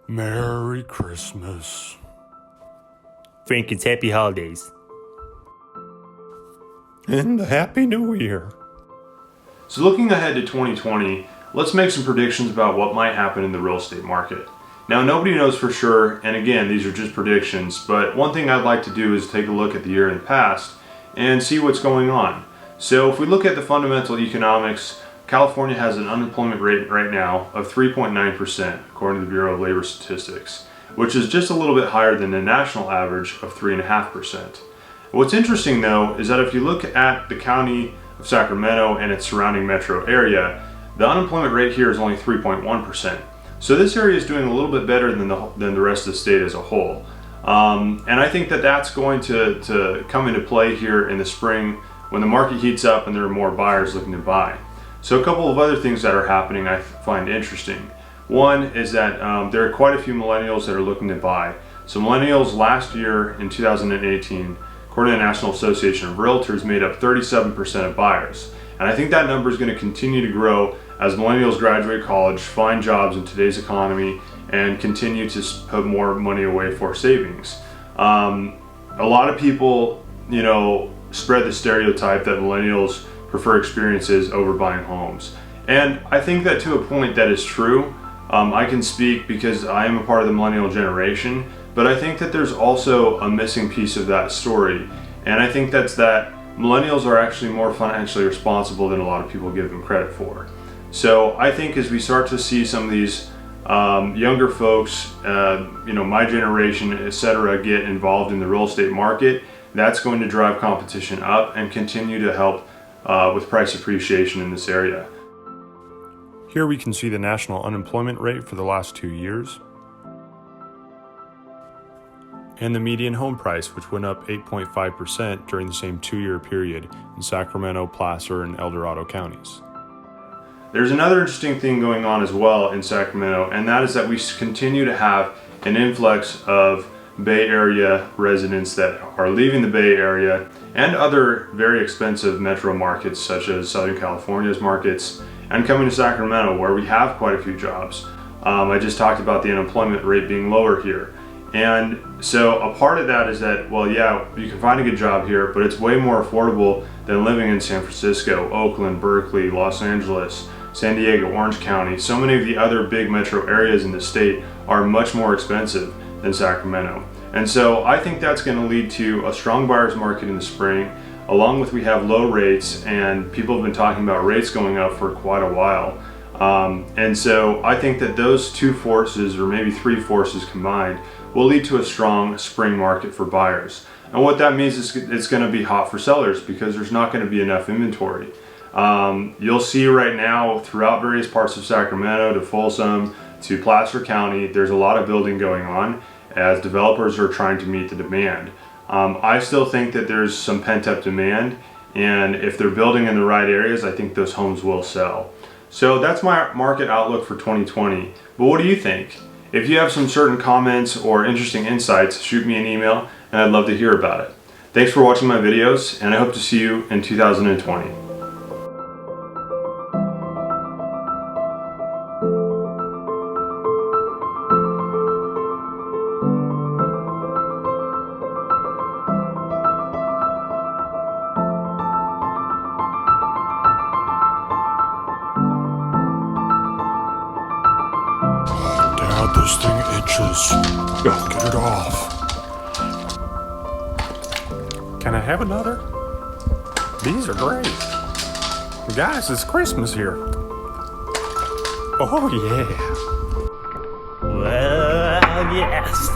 Merry Christmas. Frankens, happy holidays. And a Happy New Year. So looking ahead to 2020, let's make some predictions about what might happen in the real estate market. Now, nobody knows for sure, and again, these are just predictions, but one thing I'd like to do is take a look at the year in the past and see what's going on. So if we look at the fundamental economics, California has an unemployment rate right now of 3.9%, according to the Bureau of Labor Statistics, which is just a little bit higher than the national average of 3.5%. What's interesting though is that if you look at the county of Sacramento and its surrounding metro area, the unemployment rate here is only 3.1%. So this area is doing a little bit better than the rest of the state as a whole. And I think that that's going to come into play here in the spring when the market heats up and there are more buyers looking to buy. So a couple of other things that are happening I find interesting. One is that there are quite a few millennials that are looking to buy. So millennials last year in 2018, according to the National Association of Realtors, made up 37% of buyers. And I think that number is going to continue to grow as millennials graduate college, find jobs in today's economy, and continue to put more money away for savings. A lot of people, spread the stereotype that millennials prefer experiences over buying homes. And I think that to a point that is true. I can speak because I am a part of the millennial generation, but I think that there's also a missing piece of that story. And I think that's that millennials are actually more financially responsible than a lot of people give them credit for. So I think as we start to see some of these younger folks, my generation, etc., get involved in the real estate market, that's going to drive competition up and continue to help with price appreciation in this area. Here we can see the national unemployment rate for the last 2 years, and the median home price, which went up 8.5% during the same 2-year period in Sacramento, Placer, and El Dorado counties. There's another interesting thing going on as well in Sacramento, and that is that we continue to have an influx of Bay Area residents that are leaving the Bay Area and other very expensive metro markets such as Southern California's markets and coming to Sacramento where we have quite a few jobs. I just talked about the unemployment rate being lower here. And so a part of that is that, well, yeah, you can find a good job here, but it's way more affordable than living in San Francisco, Oakland, Berkeley, Los Angeles, San Diego, Orange County. So many of the other big metro areas in the state are much more expensive than Sacramento. And so I think that's going to lead to a strong buyer's market in the spring, along with we have low rates, and people have been talking about rates going up for quite a while. And so I think that those two forces, or maybe three forces combined, will lead to a strong spring market for buyers. And what that means is it's going to be hot for sellers because there's not going to be enough inventory. You'll see right now throughout various parts of Sacramento to Folsom to Placer County, there's a lot of building going on as developers are trying to meet the demand. I still think that there's some pent-up demand, and if they're building in the right areas, I think those homes will sell. So that's my market outlook for 2020. But what do you think? If you have some certain comments or interesting insights, shoot me an email and I'd love to hear about it. Thanks for watching my videos, and I hope to see you in 2020. Dad, this thing itches. Get it off. Can I have another? These are great. Guys, it's Christmas here. Oh, yeah. Well, yes.